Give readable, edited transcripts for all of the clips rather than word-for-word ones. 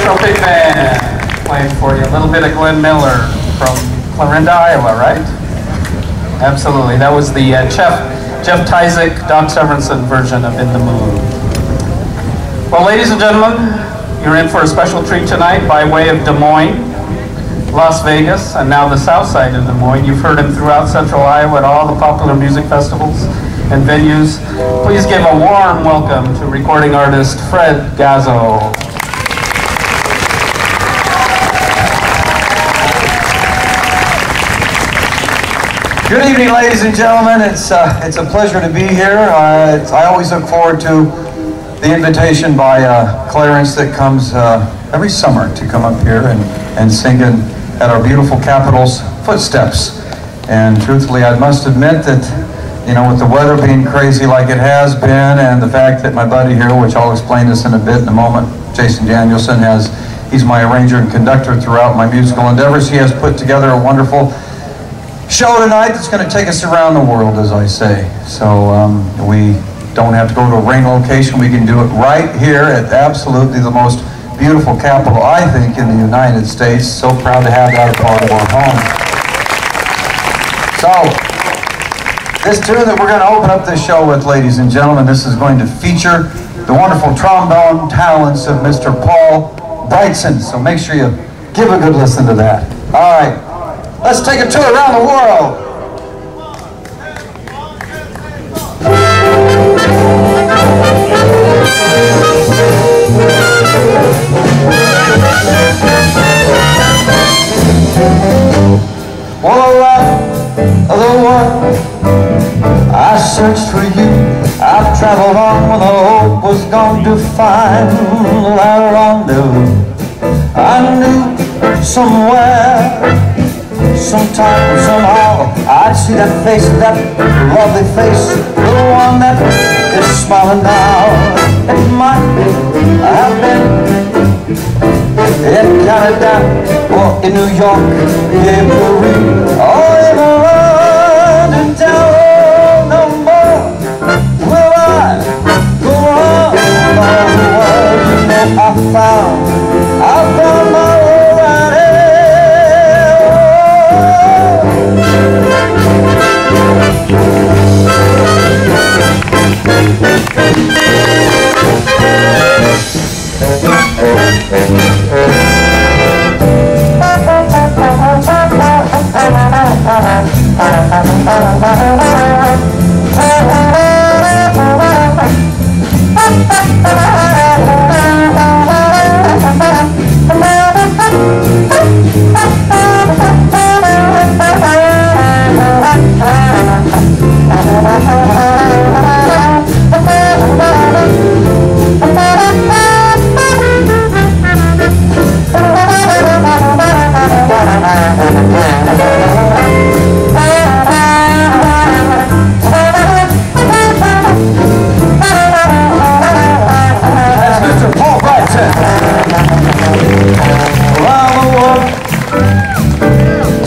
Trumpet Band playing for you. A little bit of Glenn Miller from Clarinda, Iowa, right? Absolutely. That was the Jeff Tyzik, Doc Severinsen version of In the Mood. Well, ladies and gentlemen, you're in for a special treat tonight by way of Des Moines, Las Vegas, and now the south side of Des Moines. You've heard him throughout central Iowa at all the popular music festivals and venues. Please give a warm welcome to recording artist Fred GAZZO. Good evening, ladies and gentlemen. It's a pleasure to be here. I always look forward to the invitation by Clarence that comes every summer to come up here and sing at our beautiful capital's footsteps. And truthfully, I must admit that, you know, with the weather being crazy like it has been, and the fact that my buddy here, which I'll explain this in a bit in a moment, Jason Danielson, he's my arranger and conductor throughout my musical endeavors. He has put together a wonderful show tonight that's going to take us around the world, as I say. So we don't have to go to a rain location. We can do it right here at absolutely the most beautiful capital, I think, in the United States. So proud to have that a part of our home. So, this tune that we're going to open up this show with, ladies and gentlemen, this is going to feature the wonderful trombone talents of Mr. Paul Brightson. So make sure you give a good listen to that. All right, let's take a tour around the world. All around the world, I searched for you. I've traveled on when the hope was going to find that rendezvous. I knew somewhere, sometime, somehow, I'd see that face, that lovely face, the one that is smiling now. It might have been in Canada or in New York, in Paris, or in London town. No more will I go on all the world. You know I found my way right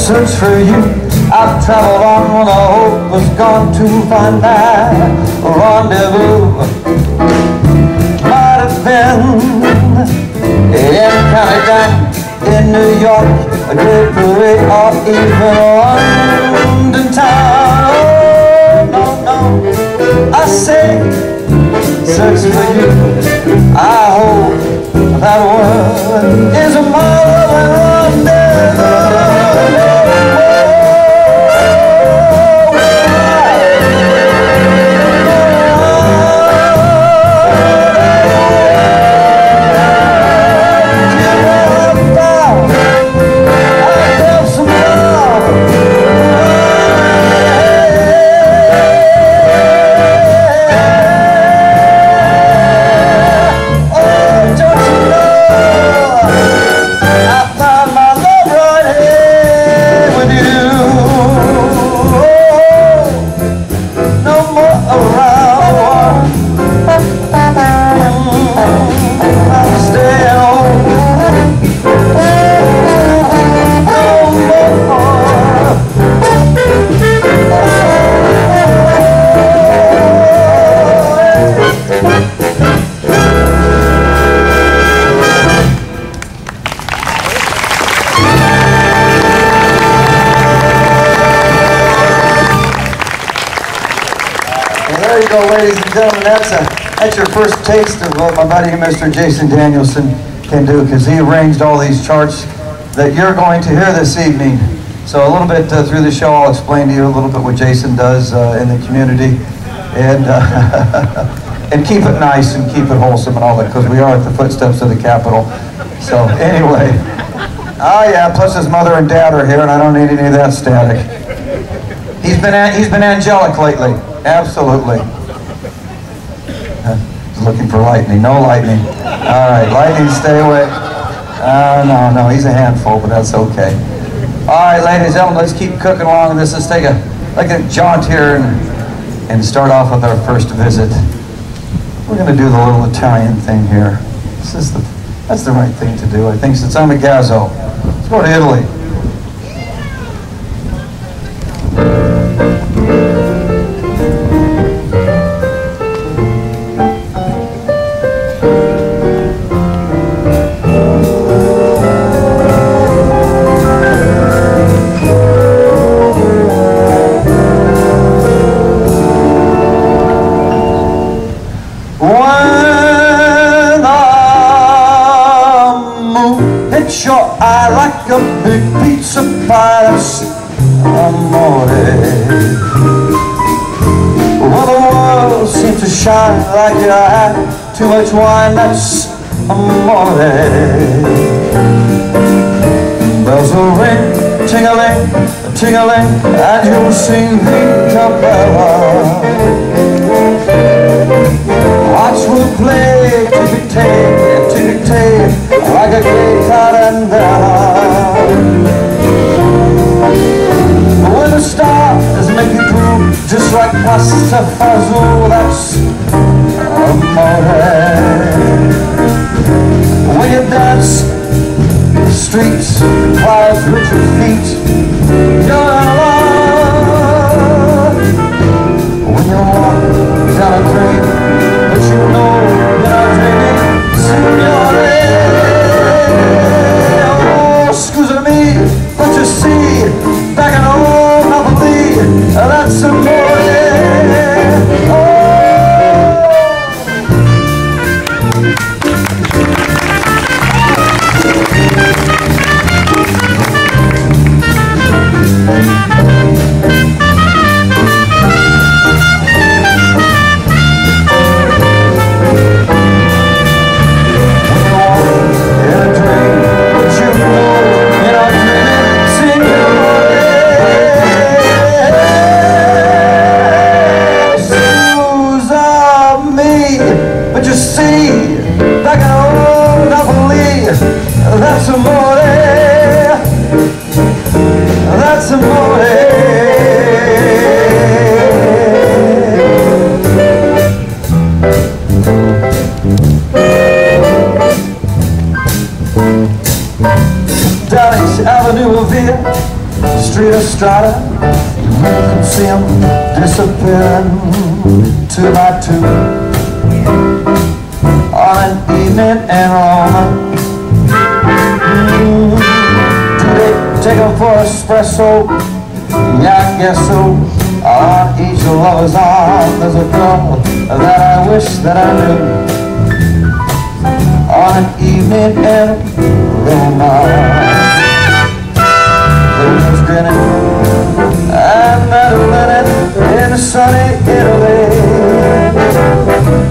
search for you. I've traveled on when I hope was gone to find that rendezvous. Might have been in Canada, in New York, a great parade, or even London town. Oh, no, no, I say, search for you. I hope that word is a mile and rendezvous. There you go, ladies and gentlemen. That's your first taste of what my buddy Mr. Jason Danielson can do, because he arranged all these charts that you're going to hear this evening. So a little bit through the show, I'll explain to you a little bit what Jason does in the community, and and keep it nice and keep it wholesome and all that, because we are at the footsteps of the Capitol. So anyway, oh yeah, plus his mother and dad are here, and I don't need any of that static. He's been angelic lately, absolutely. Looking for lightning. No lightning. All right, lightning, stay away. No, he's a handful, but that's okay. All right, ladies and gentlemen, let's keep cooking along with this. Let's take a jaunt here and start off with our first visit. We're going to do the little Italian thing here. That's the right thing to do, I think, since I'm a GAZZO. Let's go to Italy. hits your eye like a big pizza pie. That's amore. Well, the world seems to shine like you had too much wine. That's amore. Bells will ring, ting-a-ling, ting-a-ling, and you'll sing Vita Bella. Hearts will play tick-a-tay, tick-a-tay, like a gay tarantella. When the stars make you drool, just like pasta fazool, that's amore. When you dance the streets, the clouds reach your feet, you're in love. When you walk down a train, but you know you're not dreaming, signore. Oh, excuse me, but you see, back in old Napoli, that's amore. But you see, back in old Napoli, that's amore. That's amore. Down each avenue of Via, street of Strada, you can see them disappearing two by two. On an evening in Roma, do they take them for espresso? Yeah, I guess so. On each lover's arm there's a girl that I wish that I knew. On an evening in Roma, they was grinning and meddling in sunny Italy.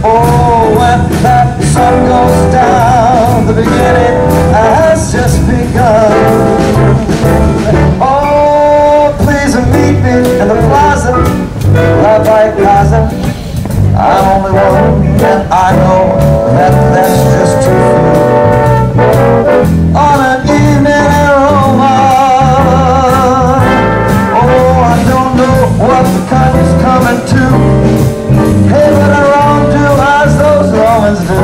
Oh, when that sun goes down, the beginning has just begun. Oh, please meet me in the plaza, right by Gaza. I'm only one, and I know that that's just too few. On an evening in Roma, oh, I don't know what the country's coming to. Hey, but I wrong do as those Romans do.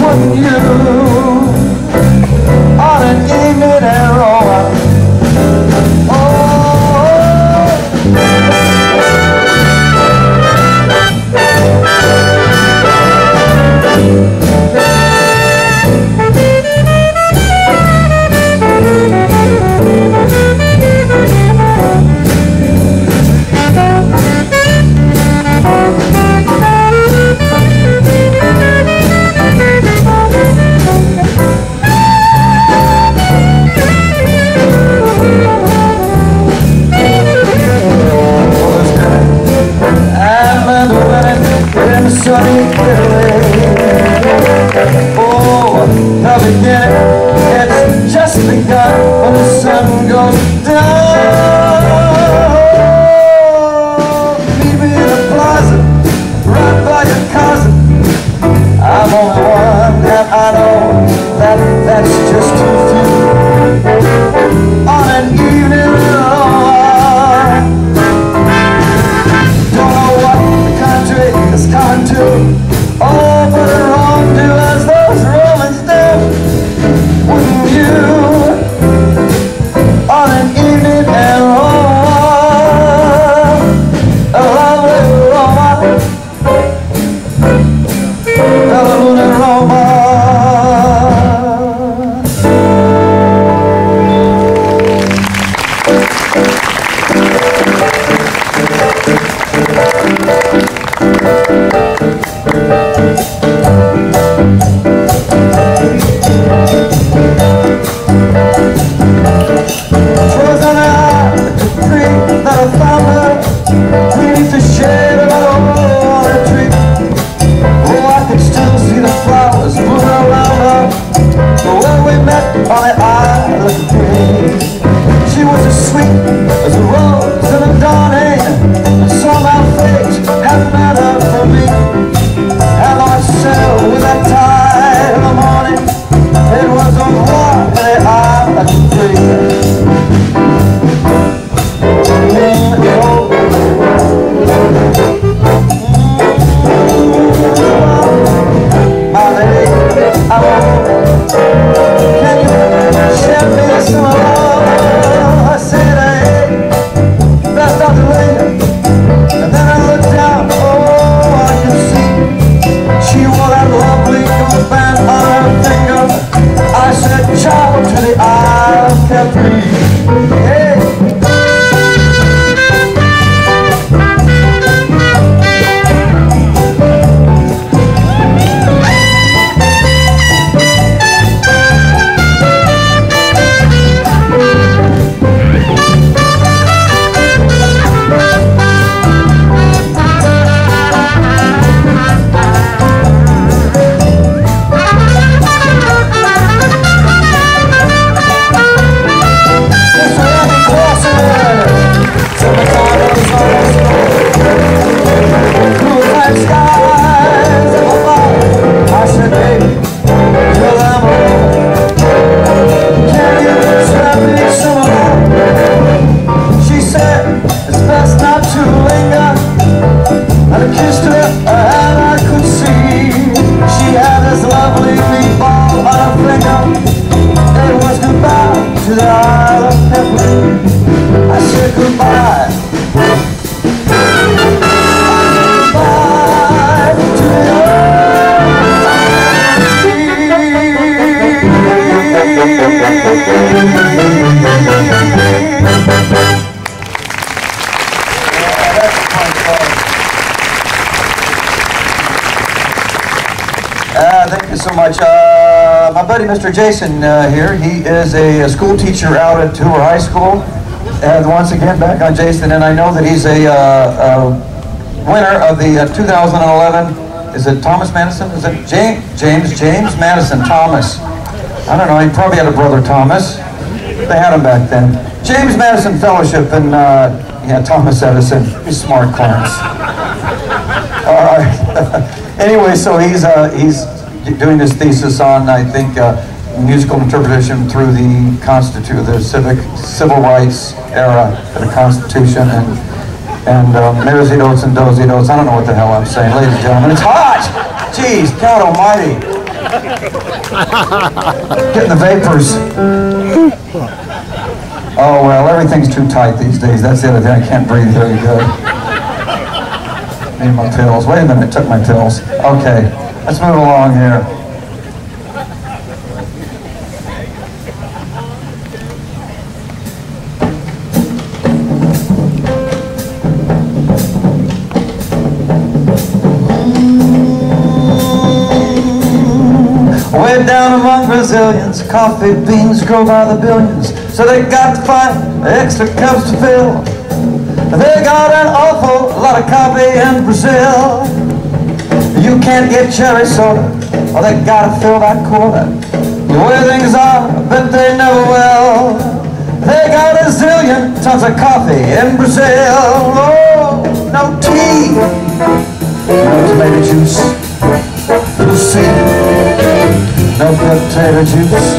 Wouldn't you? On an evening in Roma. Oh. Sunny Italy. Oh, the beginning, it's just begun when the sun goes down. Meet me in the plaza, right by your cousin. I'm only one, and I know that that's just too few. On an evening in Roma, don't know what the country is coming to. Oh, but it wrong do as those Romans do. Wouldn't you? On an evening in Roma, a lovely Roma, a lovely Roma. on the Isle of Peace. She was as sweet as a rose in the dawning, and saw my face had matter for me. And I sailed with that tide of the morning. It was on the Isle of Peace. My lady, I won't. Can you share me some love? I said, hey, best not to linger. And then I looked down, oh, I can see she wore that lovely gold band on her finger. I said, ciao to the Isle of Capri. Hey. Thank you so much. My buddy Mr. Jason here, he is a school teacher out at Hoover High School. And once again, back on Jason, and I know that he's a winner of the 2011, is it Thomas Madison? Is it James Madison Thomas? I don't know, he probably had a brother Thomas. They had him back then. James Madison Fellowship, and yeah, Thomas Edison. He's smart, Clarence. All right. Anyway, so he's doing his thesis on, I think, musical interpretation through the civil rights era of the Constitution, and Maresy Notes and Dozy Notes. I don't know what the hell I'm saying, ladies and gentlemen. It's hot! Jeez, God almighty. Getting the vapors. Oh, well, everything's too tight these days. That's the other thing. I can't breathe very good. Need my pills. Wait a minute, I took my pills. Okay, let's move along here. Way down among Brazilians, coffee beans grow by the billions, so they got to find extra cups to fill. They got an awful lot of coffee in Brazil. You can't get cherry soda, or they gotta fill that quota. The way things are, I bet they never will. They got a zillion tons of coffee in Brazil. Oh, no tea, no tomato juice, no seed, no potato juice,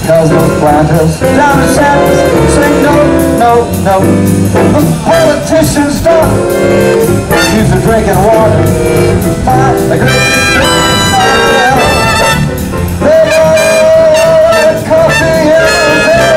cause those planters down in Santos say no, no, no. The politicians don't use the drinking water to fight the great they got coffee in Brazil.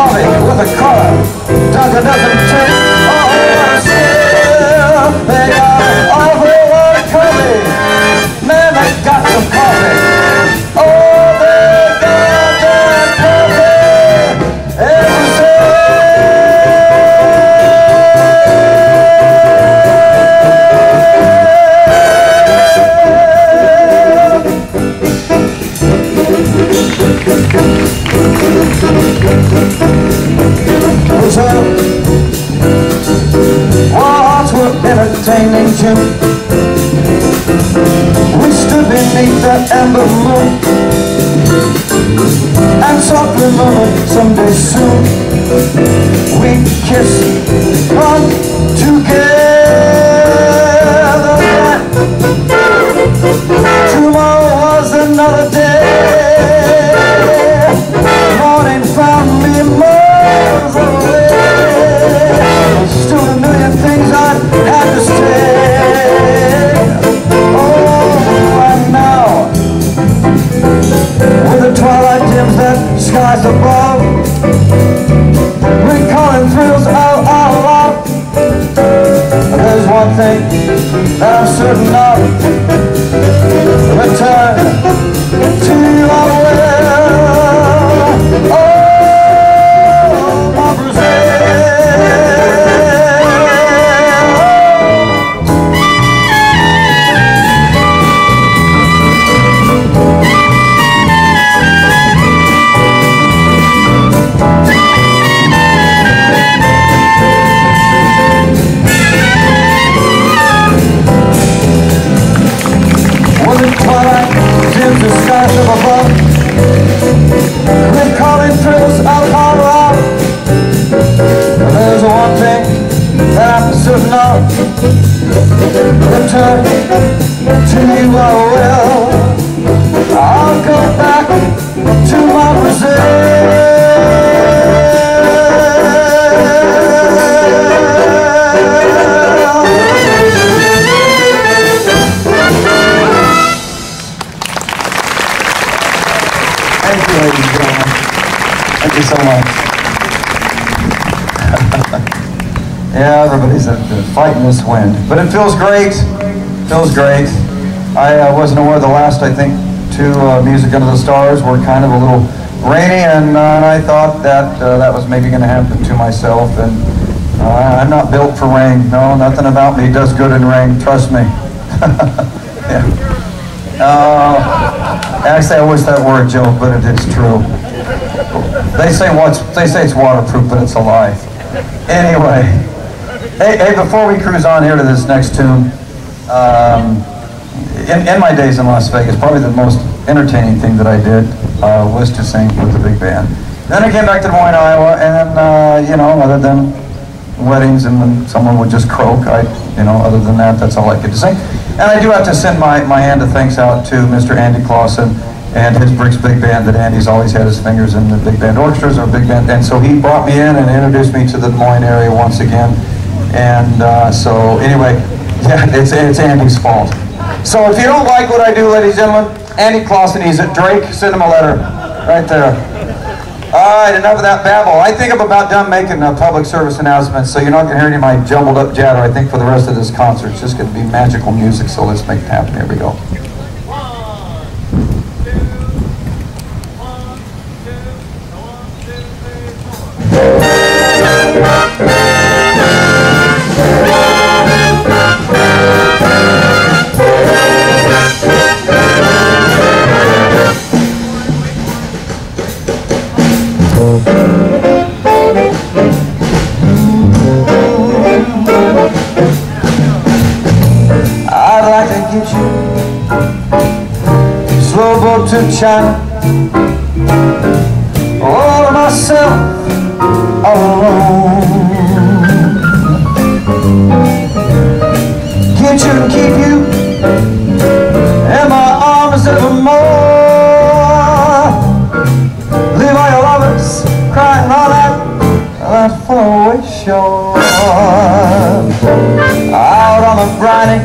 coffee with a color Dunkin' doesn't take. Oh, what a skill. They got an awful lot of coffee. Man, they got some coffee. Oh, they got that coffee every day. Our hearts were entertaining Jim. We stood beneath that amber moon and softly murmured, someday soon we'd kiss on together. Tomorrow was another day. Morning found me miles away. Still a million things I'd have to say. Oh, and now, when the twilight dims that skies above, recalling thrills out loud, there's one thing that I'm certain of: return to you I will. Oh, my Brazil. When the twilight dims the skies up above, recalling thrills out loud, there's one thing that I'm certain of: return to you I will. I'll go back to my Brazil. Thank you, ladies and gentlemen. Thank you so much. Yeah, everybody's fighting this wind, but it feels great. Feels great. I wasn't aware the last, I think, two Music Under the Stars were kind of a little rainy, and I thought that that was maybe going to happen to myself. And I'm not built for rain. No, nothing about me does good in rain. Trust me. Yeah. Actually, I wish that were a joke, but it is true. They say it's waterproof, but it's a lie. Anyway, hey, before we cruise on here to this next tune, in my days in Las Vegas, probably the most entertaining thing that I did was to sing with the big band. Then I came back to Des Moines, Iowa, and you know, other than weddings and when someone would just croak, other than that, that's all I could sing. And I do have to send my hand of thanks out to Mr. Andy Clausen and his Bricks Big Band, that Andy's always had his fingers in the big band orchestras or big band, and so he brought me in and introduced me to the Des Moines area once again. And so anyway, yeah, it's Andy's fault. So if you don't like what I do, ladies and gentlemen, Andy Clausen, he's at Drake, send him a letter, right there. All right, enough of that babble. I think I'm about done making public service announcements, so you're not going to hear any of my jumbled up chatter, I think, for the rest of this concert. It's just going to be magical music, so let's make it happen. Here we go. I'd like to get you slow boat to China, all to myself, all alone. Get you and keep you in my arms evermore. Leave all your lovers crying all that faraway shore. Out on the briny,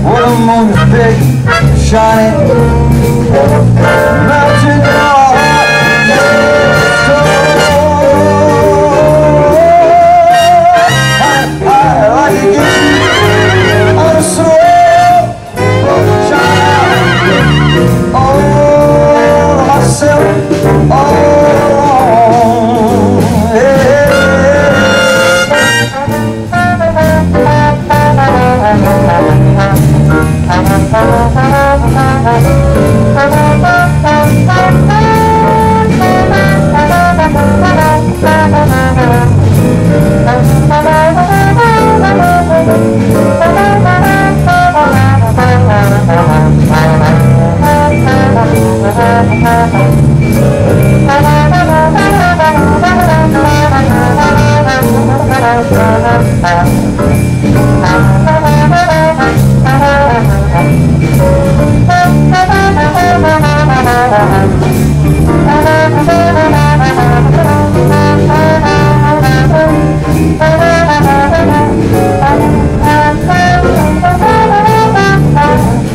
where the moon is big and shiny, melting your heart. myself all alone.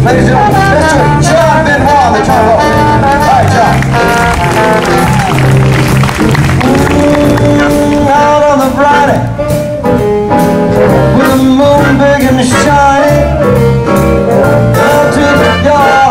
Ladies and gentlemen, Mr. John Benoit on the trombone. Hi, John. Out on the Friday, with the moon big and shiny, down to the yard.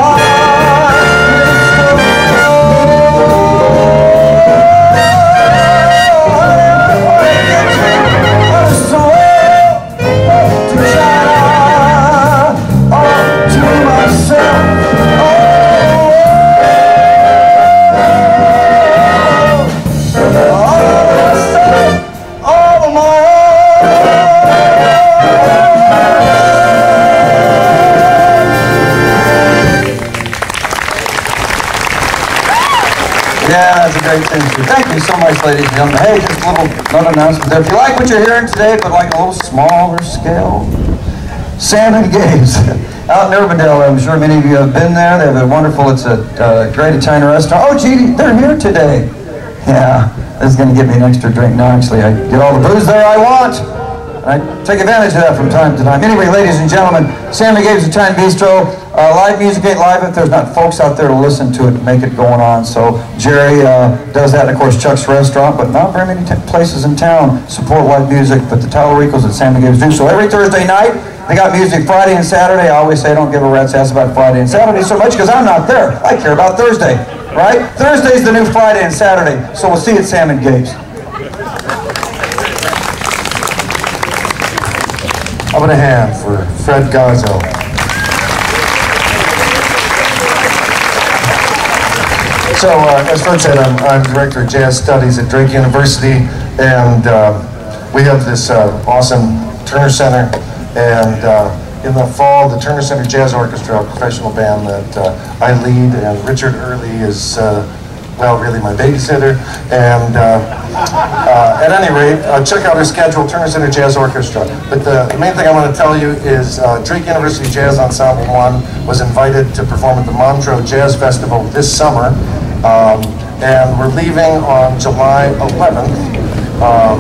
Yeah, that's a great thing. Thank you so much, ladies and gentlemen. Hey, just a little note announcement there. If you like what you're hearing today, but like a little smaller scale, Sam and Gabe's out in Urbandale. I'm sure many of you have been there. They have a wonderful, it's a great Italian restaurant. Oh, gee, they're here today. Yeah, this is going to give me an extra drink. No, actually, I get all the booze there I want. I take advantage of that from time to time. Anyway, ladies and gentlemen, Sam and Gabe's Italian Bistro. Live music ain't live if there's not folks out there to listen to it and make it going on. So Jerry does that, and of course Chuck's Restaurant, but not very many places in town support live music, but the Tallaricos at Sam and Gabe's do. So every Thursday night, they got music Friday and Saturday. I always say I don't give a rat's ass about Friday and Saturday so much because I'm not there. I care about Thursday, right? Thursday's the new Friday and Saturday. So we'll see you at Sam and Gabe's. How about a hand for Fred GAZZO? So, as Fred said, I'm Director of Jazz Studies at Drake University, and we have this awesome Turner Center, and in the fall, the Turner Center Jazz Orchestra, a professional band that I lead, and Richard Early is, well, really my babysitter, and at any rate, check out our schedule, Turner Center Jazz Orchestra. But the main thing I want to tell you is Drake University Jazz Ensemble 1 was invited to perform at the Montreux Jazz Festival this summer, and we're leaving on July 11th,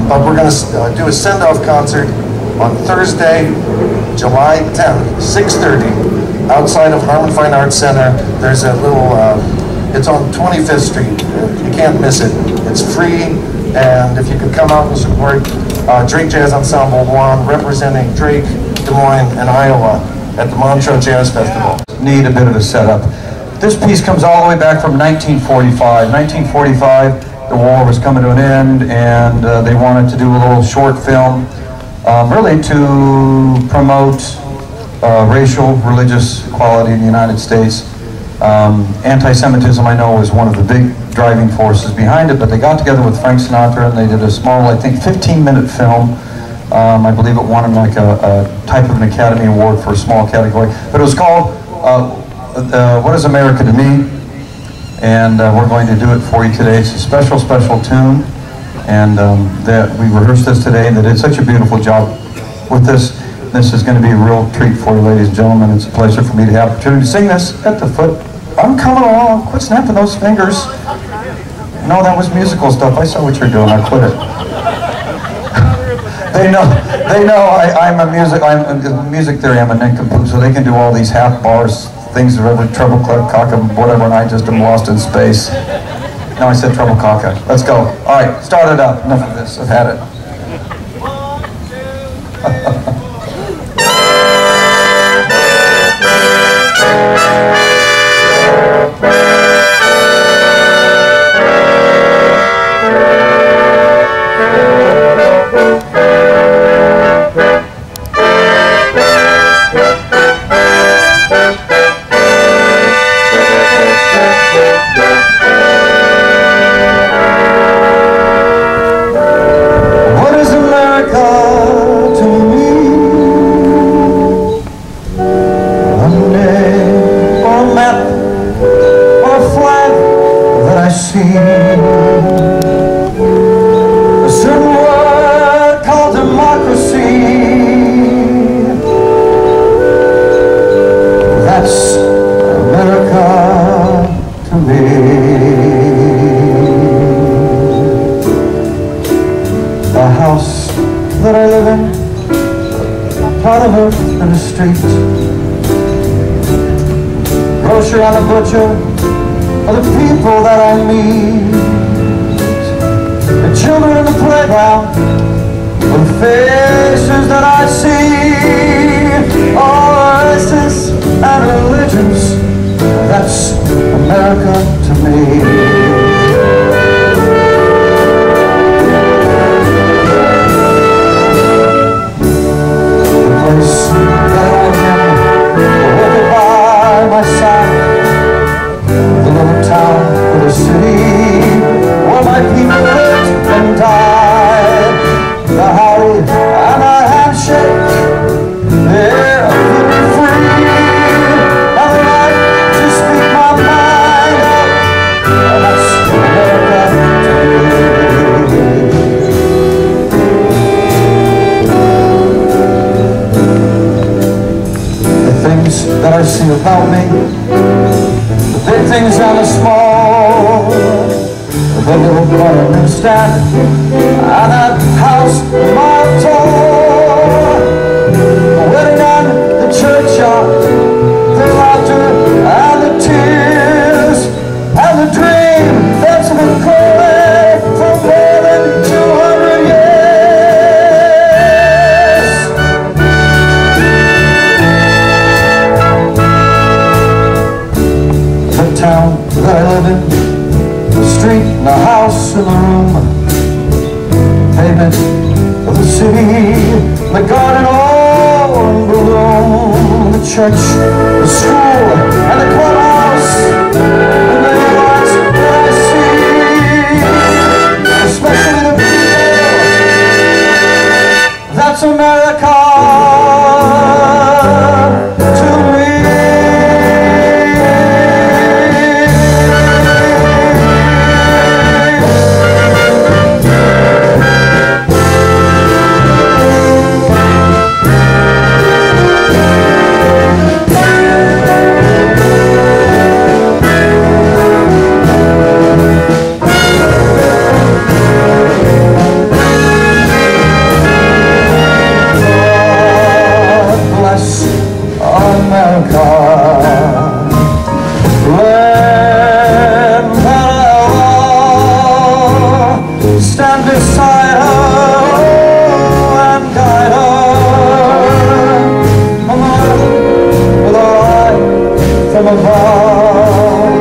but we're going to do a send-off concert on Thursday, July 10th, 6:30, outside of Harmon Fine Arts Center. There's a little, it's on 25th Street. You can't miss it. It's free, and if you could come out and support Drake Jazz Ensemble 1, representing Drake, Des Moines, and Iowa at the Montreux Jazz Festival. Need a bit of a setup. This piece comes all the way back from 1945. 1945, the war was coming to an end, and they wanted to do a little short film, really to promote racial, religious equality in the United States. Anti-Semitism, I know, was one of the big driving forces behind it, but they got together with Frank Sinatra and they did a small, I think, 15-minute film. I believe it won like a type of an Academy Award for a small category, but it was called What Is America to Me? And we're going to do it for you today. It's a special, special tune, and that we rehearsed this today, and they did such a beautiful job with this. This is going to be a real treat for you, ladies and gentlemen. It's a pleasure for me to have the opportunity to sing this at the foot. I'm coming along. Quit snapping those fingers. No, that was musical stuff. I saw what you're doing. I quit it. They know I'm a music theory. I'm a nincompoop, so they can do all these half bars, things that ever treble cock and whatever, and I just am lost in space. No, I said treble cock. Let's go. All right, start it up. Enough of this. I've had it. see a certain word called democracy. That's America to me. The house that I live in, part of earth and a street. Grocer and a butcher are the people that I meet. The children in the playground are the faces that I see. All races and religions, that's America to me. That I see about me, the big things and the small, the little garden stand and that house a mile tall, the wedding and the churchyard, the laughter and the tears, and the dream that's been calling for more than 200 years. Town that I live in, the street and the house and the room, pavement of the city, the garden all in bloom, the church, the school, and the clubhouse, and the lights that I see, especially the people, that's America to me. Stand beside her and guide her with a light from above,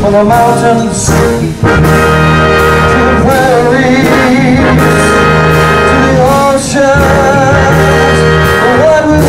from the mountains to the prairies to the oceans, wide with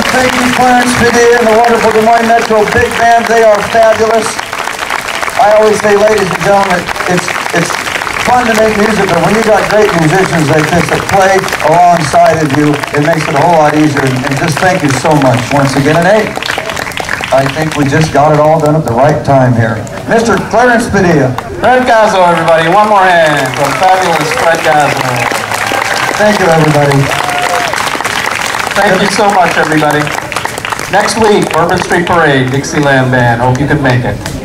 Thank you, Clarence Padilla and the wonderful Des Moines Metro Big Band. They are fabulous. I always say, ladies and gentlemen, it's fun to make music, but when you got great musicians like this that play alongside of you, it makes it a whole lot easier. And just thank you so much once again. And hey, I think we just got it all done at the right time here. Mr. Clarence Padilla. Fred GAZZO, everybody. One more hand for fabulous Fred GAZZO. Thank you, everybody. Thank you so much, everybody. Next week, Bourbon Street Parade, Dixieland Band. Hope you can make it.